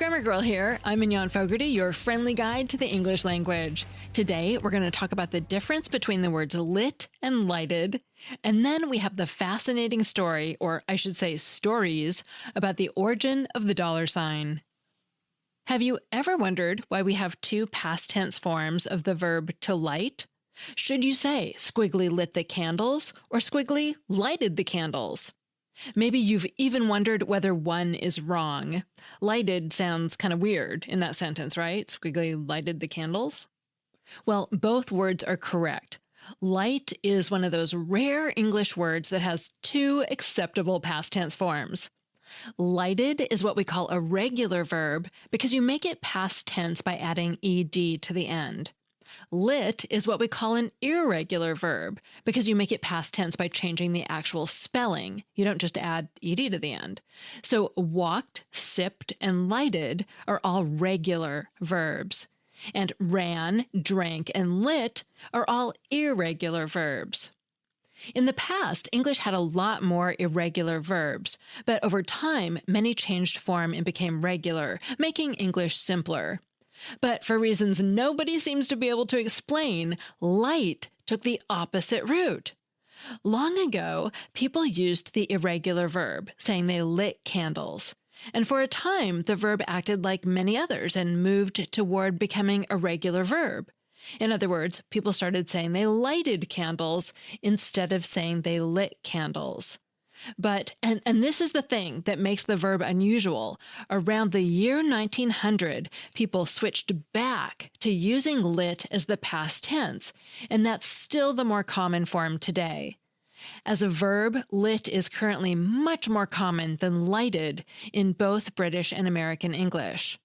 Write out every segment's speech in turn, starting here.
Grammar Girl here. I'm Mignon Fogarty, your friendly guide to the English language. Today, we're going to talk about the difference between the words lit and lighted. And then we have the fascinating story, or I should say stories, about the origin of the dollar sign. Have you ever wondered why we have two past tense forms of the verb to light? Should you say Squiggly lit the candles or Squiggly lighted the candles? Maybe you've even wondered whether one is wrong. Lighted sounds kind of weird in that sentence, right? Squiggly lighted the candles? Well, both words are correct. Light is one of those rare English words that has two acceptable past tense forms. Lighted is what we call a regular verb because you make it past tense by adding ed to the end. Lit is what we call an irregular verb because you make it past tense by changing the actual spelling. You don't just add ed to the end. So walked, sipped, and lighted are all regular verbs. And ran, drank, and lit are all irregular verbs. In the past, English had a lot more irregular verbs, but over time, many changed form and became regular, making English simpler. But for reasons nobody seems to be able to explain, light took the opposite route. Long ago, people used the irregular verb, saying they lit candles. And for a time, the verb acted like many others and moved toward becoming a regular verb. In other words, people started saying they lighted candles instead of saying they lit candles. But, and this is the thing that makes the verb unusual, around the year 1900, people switched back to using lit as the past tense, and that's still the more common form today. As a verb, lit is currently much more common than lighted in both British and American English.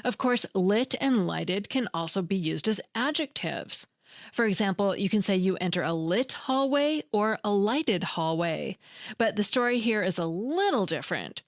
Of course, lit and lighted can also be used as adjectives. For example, you can say you enter a lit hallway or a lighted hallway, but the story here is a little different.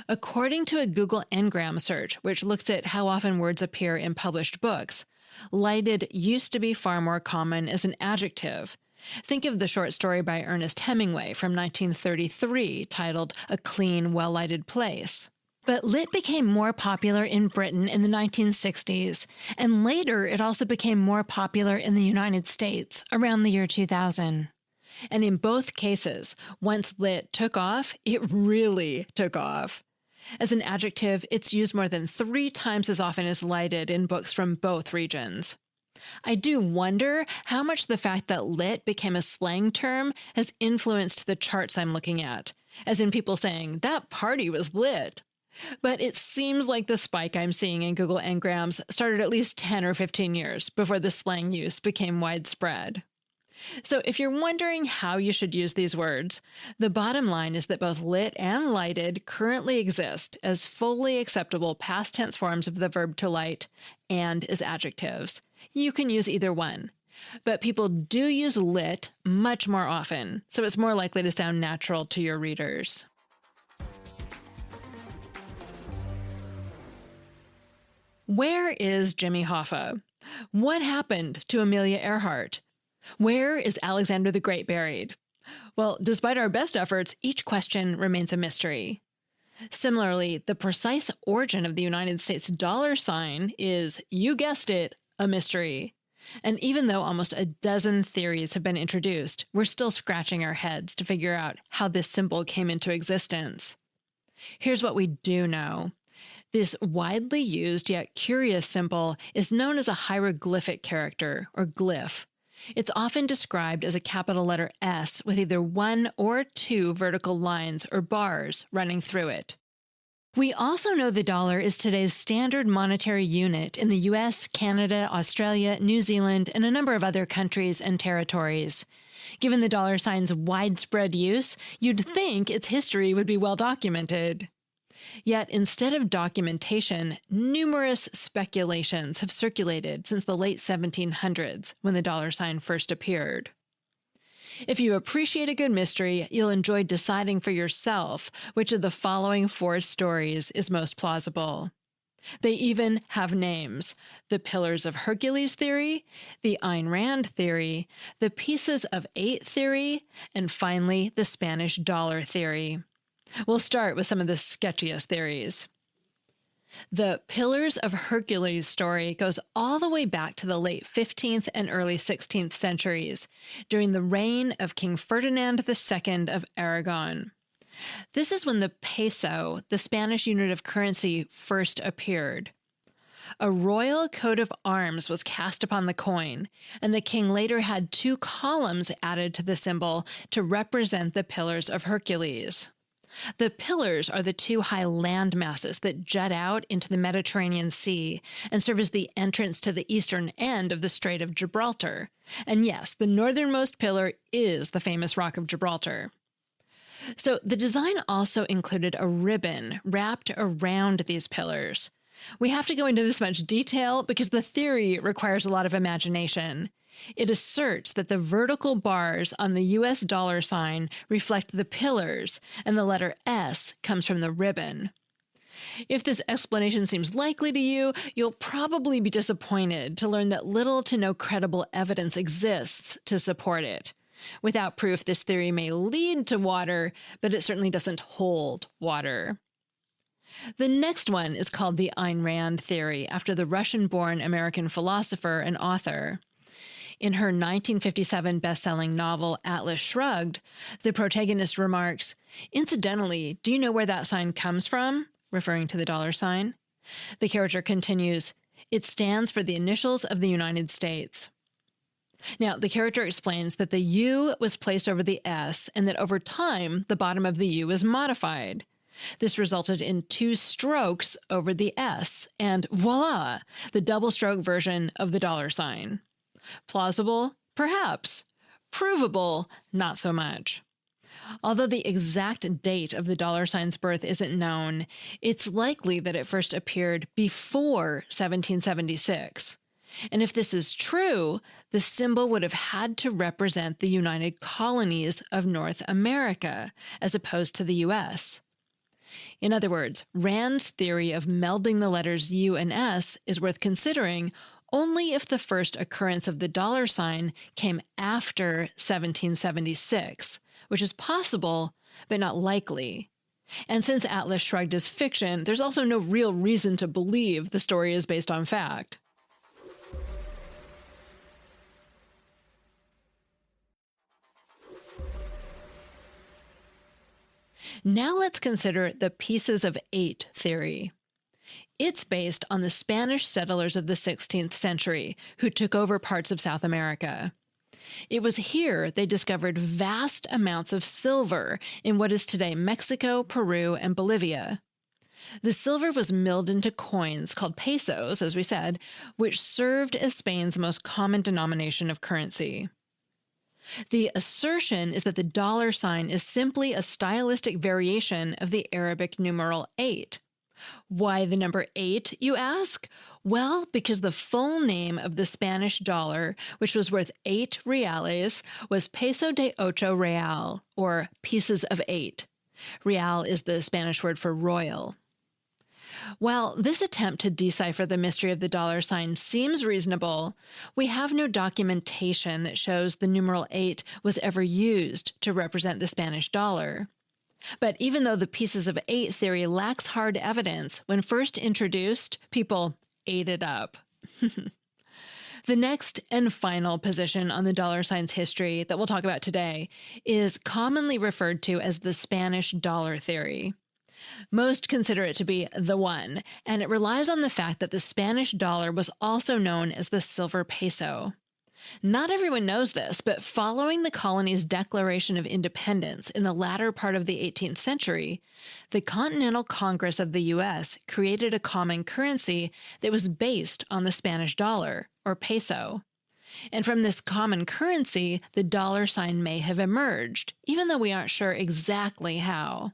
According to a Google Ngram search, which looks at how often words appear in published books, lighted used to be far more common as an adjective. Think of the short story by Ernest Hemingway from 1933 titled A Clean, Well-Lighted Place. But lit became more popular in Britain in the 1960s, and later it also became more popular in the United States around the year 2000. And in both cases, once lit took off, it really took off. As an adjective, it's used more than 3 times as often as lighted in books from both regions. I do wonder how much the fact that lit became a slang term has influenced the charts I'm looking at, as in people saying, that party was lit. But it seems like the spike I'm seeing in Google Ngrams started at least 10 or 15 years before the slang use became widespread. So if you're wondering how you should use these words, the bottom line is that both lit and lighted currently exist as fully acceptable past tense forms of the verb to light and as adjectives. You can use either one. But people do use lit much more often, so it's more likely to sound natural to your readers. Where is Jimmy Hoffa? What happened to Amelia Earhart? Where is Alexander the Great buried? Well, despite our best efforts, each question remains a mystery. Similarly, the precise origin of the United States dollar sign is, you guessed it, a mystery. And even though almost a dozen theories have been introduced, we're still scratching our heads to figure out how this symbol came into existence. Here's what we do know. This widely used yet curious symbol is known as a hieroglyphic character, or glyph. It's often described as a capital letter S with either 1 or 2 vertical lines or bars running through it. We also know the dollar is today's standard monetary unit in the US, Canada, Australia, New Zealand, and a number of other countries and territories. Given the dollar sign's widespread use, you'd think its history would be well documented. Yet, instead of documentation, numerous speculations have circulated since the late 1700s, when the dollar sign first appeared. If you appreciate a good mystery, you'll enjoy deciding for yourself which of the following 4 stories is most plausible. They even have names: the Pillars of Hercules theory, the Ayn Rand theory, the Pieces of 8 theory, and finally, the Spanish dollar theory. We'll start with some of the sketchiest theories. The Pillars of Hercules story goes all the way back to the late 15th and early 16th centuries, during the reign of King Ferdinand II of Aragon. This is when the peso, the Spanish unit of currency, first appeared. A royal coat of arms was cast upon the coin, and the king later had 2 columns added to the symbol to represent the Pillars of Hercules. The pillars are the 2 high land masses that jut out into the Mediterranean Sea and serve as the entrance to the eastern end of the Strait of Gibraltar. And yes, the northernmost pillar is the famous Rock of Gibraltar. So the design also included a ribbon wrapped around these pillars. We have to go into this much detail because the theory requires a lot of imagination. It asserts that the vertical bars on the US dollar sign reflect the pillars, and the letter S comes from the ribbon. If this explanation seems likely to you, you'll probably be disappointed to learn that little to no credible evidence exists to support it. Without proof, this theory may lead to water, but it certainly doesn't hold water. The next one is called the Ayn Rand theory, after the Russian-born American philosopher and author. In her 1957 best-selling novel Atlas Shrugged, the protagonist remarks, "Incidentally, do you know where that sign comes from?" referring to the dollar sign. The character continues, "It stands for the initials of the United States." Now, the character explains that the U was placed over the S and that over time, the bottom of the U was modified. This resulted in 2 strokes over the S, and voila, the double-stroke version of the dollar sign. Plausible? Perhaps. Provable? Not so much. Although the exact date of the dollar sign's birth isn't known, it's likely that it first appeared before 1776. And if this is true, the symbol would have had to represent the United Colonies of North America, as opposed to the U.S. In other words, Rand's theory of melding the letters U and S is worth considering only if the first occurrence of the dollar sign came after 1776, which is possible, but not likely. And since Atlas Shrugged is fiction, there's also no real reason to believe the story is based on fact. Now let's consider the pieces of 8 theory. It's based on the Spanish settlers of the 16th century who took over parts of South America. It was here they discovered vast amounts of silver in what is today Mexico, Peru, and Bolivia. The silver was milled into coins called pesos, as we said, which served as Spain's most common denomination of currency. The assertion is that the dollar sign is simply a stylistic variation of the Arabic numeral 8. Why the number 8, you ask? Well, because the full name of the Spanish dollar, which was worth 8 reales, was peso de ocho real, or pieces of 8. Real is the Spanish word for royal. While this attempt to decipher the mystery of the dollar sign seems reasonable, we have no documentation that shows the numeral 8 was ever used to represent the Spanish dollar. But even though the pieces of 8 theory lacks hard evidence, when first introduced, people ate it up. The next and final position on the dollar sign's history that we'll talk about today is commonly referred to as the Spanish dollar theory. Most consider it to be the one, and it relies on the fact that the Spanish dollar was also known as the silver peso. Not everyone knows this, but following the colony's Declaration of Independence in the latter part of the 18th century, the Continental Congress of the U.S. created a common currency that was based on the Spanish dollar, or peso. And from this common currency, the dollar sign may have emerged, even though we aren't sure exactly how.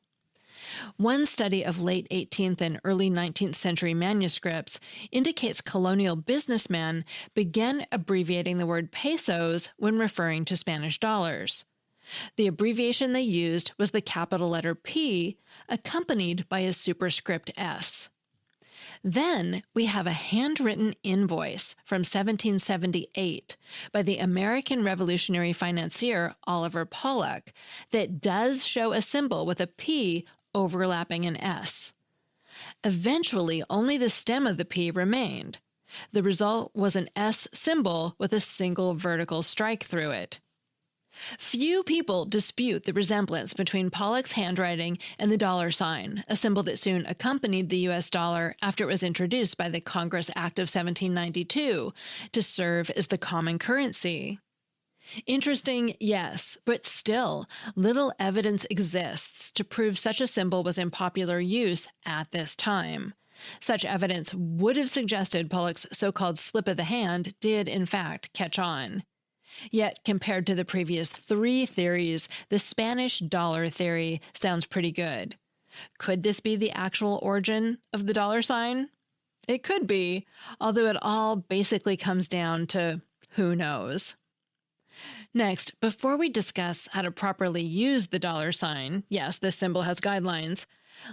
One study of late 18th and early 19th century manuscripts indicates colonial businessmen began abbreviating the word pesos when referring to Spanish dollars. The abbreviation they used was the capital letter P, accompanied by a superscript S. Then we have a handwritten invoice from 1778 by the American revolutionary financier Oliver Pollock that does show a symbol with a P overlapping an S. Eventually, only the stem of the P remained. The result was an S symbol with a single vertical strike through it. Few people dispute the resemblance between Pollock's handwriting and the dollar sign, a symbol that soon accompanied the U.S. dollar after it was introduced by the Congress Act of 1792 to serve as the common currency. Interesting, yes, but still, little evidence exists to prove such a symbol was in popular use at this time. Such evidence would have suggested Pollock's so-called slip of the hand did, in fact, catch on. Yet, compared to the previous three theories, the Spanish dollar theory sounds pretty good. Could this be the actual origin of the dollar sign? It could be, although it all basically comes down to who knows. Next, before we discuss how to properly use the dollar sign, yes, this symbol has guidelines,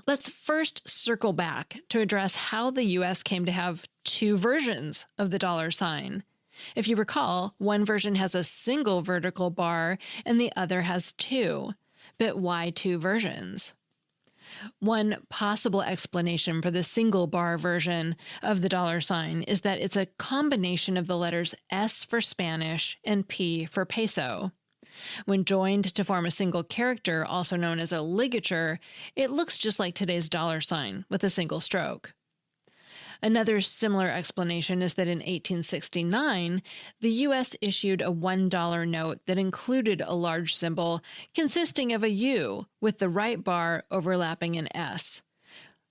let's first circle back to address how the U.S. came to have two versions of the dollar sign. If you recall, one version has a single vertical bar and the other has two. But why two versions? One possible explanation for the single bar version of the dollar sign is that it's a combination of the letters S for Spanish and P for peso. When joined to form a single character, also known as a ligature, it looks just like today's dollar sign with a single stroke. Another similar explanation is that in 1869, the U.S. issued a $1 note that included a large symbol consisting of a U with the right bar overlapping an S.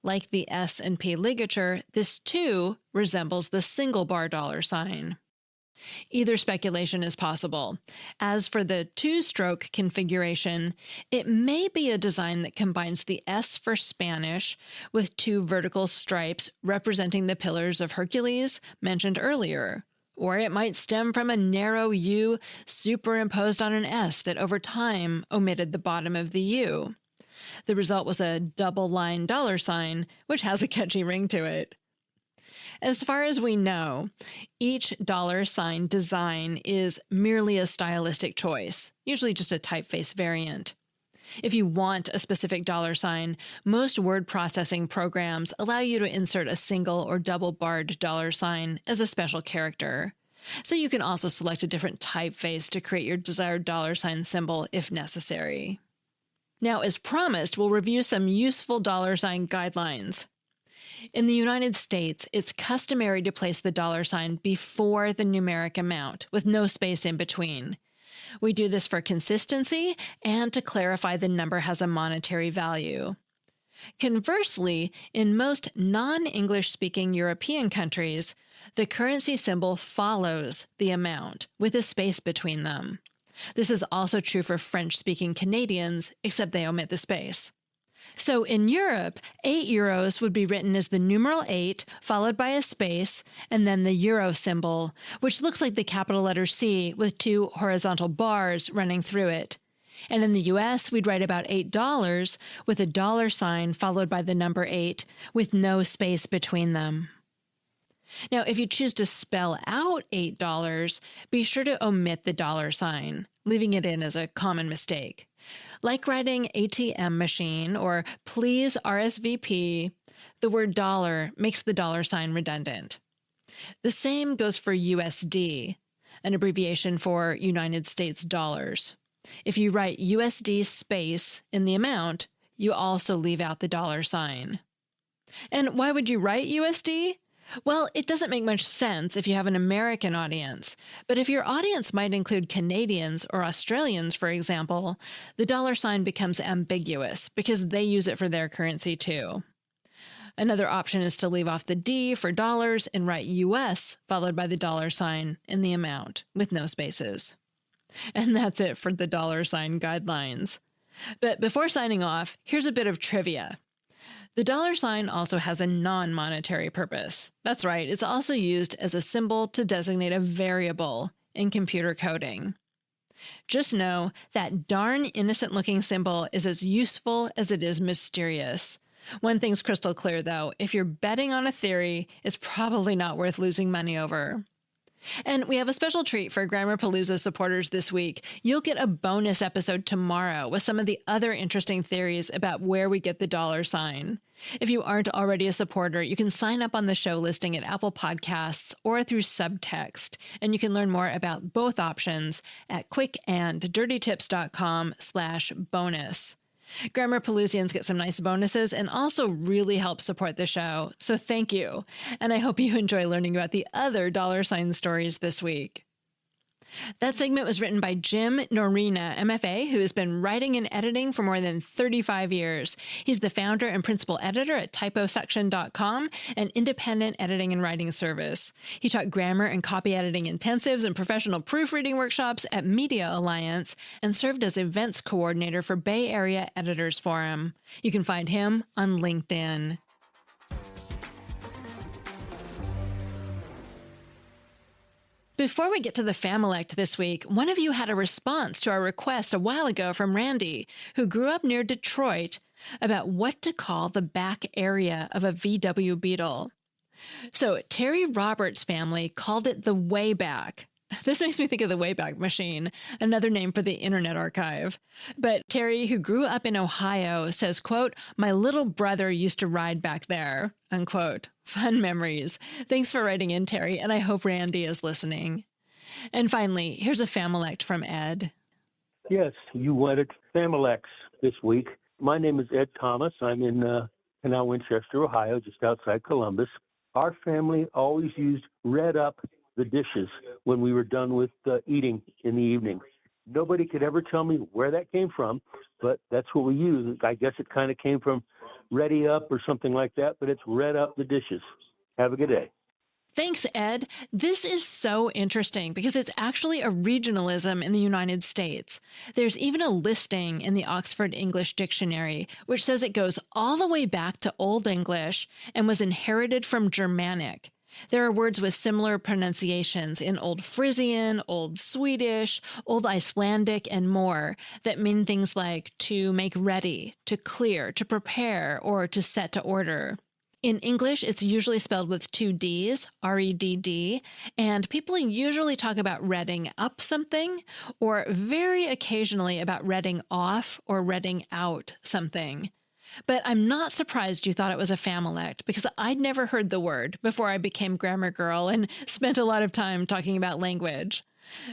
Like the S and P ligature, this too resembles the single bar dollar sign. Either speculation is possible. As for the two-stroke configuration, it may be a design that combines the S for Spanish with two vertical stripes representing the pillars of Hercules mentioned earlier. Or it might stem from a narrow U superimposed on an S that over time omitted the bottom of the U. The result was a double-line dollar sign, which has a catchy ring to it. As far as we know, each dollar sign design is merely a stylistic choice, usually just a typeface variant. If you want a specific dollar sign, most word processing programs allow you to insert a single or double-barred dollar sign as a special character. So you can also select a different typeface to create your desired dollar sign symbol if necessary. Now, as promised, we'll review some useful dollar sign guidelines. In the United States, it's customary to place the dollar sign before the numeric amount, with no space in between. We do this for consistency and to clarify the number has a monetary value. Conversely, in most non-English-speaking European countries, the currency symbol follows the amount, with a space between them. This is also true for French-speaking Canadians, except they omit the space. So in Europe, 8 euros would be written as the numeral 8, followed by a space, and then the euro symbol, which looks like the capital letter C with two horizontal bars running through it. And in the US, we'd write about $8 with a dollar sign followed by the number 8, with no space between them. Now, if you choose to spell out $8, be sure to omit the dollar sign, leaving it in as a common mistake. Like writing ATM machine or please RSVP, the word dollar makes the dollar sign redundant. The same goes for USD, an abbreviation for United States dollars. If you write USD space in the amount, you also leave out the dollar sign. And why would you write USD? Well, it doesn't make much sense if you have an American audience, but if your audience might include Canadians or Australians, for example, the dollar sign becomes ambiguous because they use it for their currency too. Another option is to leave off the D for dollars and write US followed by the dollar sign in the amount with no spaces. And that's it for the dollar sign guidelines. But before signing off, here's a bit of trivia. The dollar sign also has a non-monetary purpose. That's right, it's also used as a symbol to designate a variable in computer coding. Just know that darn innocent-looking symbol is as useful as it is mysterious. One thing's crystal clear, though. If you're betting on a theory, it's probably not worth losing money over. And we have a special treat for Grammarpalooza supporters this week. You'll get a bonus episode tomorrow with some of the other interesting theories about where we get the dollar sign. If you aren't already a supporter, you can sign up on the show listing at Apple Podcasts or through Subtext, and you can learn more about both options at quickanddirtytips.com/bonus. Grammarpaloozians get some nice bonuses and also really help support the show, so thank you. And I hope you enjoy learning about the other dollar sign stories this week. That segment was written by Jim Norina, MFA, who has been writing and editing for more than 35 years. He's the founder and principal editor at typosection.com, an independent editing and writing service. He taught grammar and copy editing intensives and professional proofreading workshops at Media Alliance and served as events coordinator for Bay Area Editors Forum. You can find him on LinkedIn. Before we get to the Familect this week, one of you had a response to our request a while ago from Randy, who grew up near Detroit, about what to call the back area of a VW Beetle. So Terry Roberts' family called it the Wayback. This makes me think of the Wayback Machine, another name for the Internet Archive. But Terry, who grew up in Ohio, says, quote, "My little brother used to ride back there," unquote. Fun memories. Thanks for writing in, Terry, and I hope Randy is listening. And finally, here's a Familect from Ed. Yes, you wanted Familex this week. My name is Ed Thomas. I'm in Canal Winchester, Ohio, just outside Columbus. Our family always used red up the dishes when we were done with eating in the evening. Nobody could ever tell me where that came from, but that's what we use. I guess it kind of came from ready up or something like that, but it's red up the dishes. Have a good day. Thanks, Ed. This is so interesting because it's actually a regionalism in the United States. There's even a listing in the Oxford English Dictionary, which says it goes all the way back to Old English and was inherited from Germanic. There are words with similar pronunciations in Old Frisian, Old Swedish, Old Icelandic, and more that mean things like to make ready, to clear, to prepare, or to set to order. In English, it's usually spelled with two Ds, R-E-D-D, and people usually talk about redding up something, or very occasionally about redding off or redding out something. But I'm not surprised you thought it was a Familect, because I'd never heard the word before I became Grammar Girl and spent a lot of time talking about language.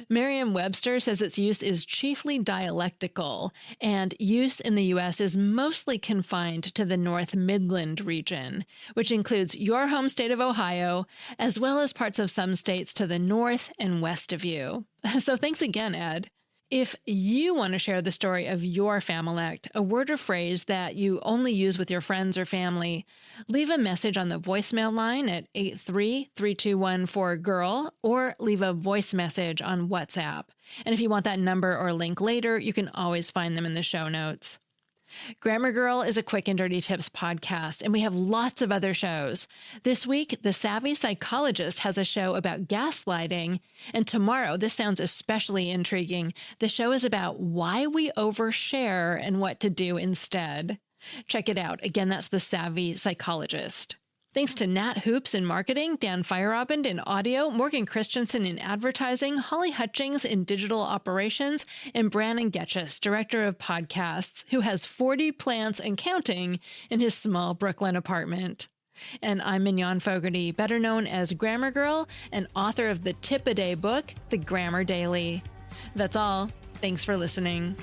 Merriam-Webster says its use is chiefly dialectical, and use in the U.S. is mostly confined to the North Midland region, which includes your home state of Ohio, as well as parts of some states to the north and west of you. So thanks again, Ed. If you want to share the story of your Familect, a word or phrase that you only use with your friends or family, leave a message on the voicemail line at 833-214-GIRL or leave a voice message on WhatsApp. And if you want that number or link later, you can always find them in the show notes. Grammar Girl is a Quick and Dirty Tips podcast, and we have lots of other shows. This week, The Savvy Psychologist has a show about gaslighting, and tomorrow, this sounds especially intriguing, the show is about why we overshare and what to do instead. Check it out. Again, that's The Savvy Psychologist. Thanks to Nat Hoops in marketing, Dan Feierabend in audio, Morgan Christianson in advertising, Holly Hutchings in digital operations, and Brannan Goetschius, director of podcasts, who has 40 plants and counting in his small Brooklyn apartment. And I'm Mignon Fogarty, better known as Grammar Girl, and author of the Tip-A-Day book, The Grammar Daily. That's all. Thanks for listening.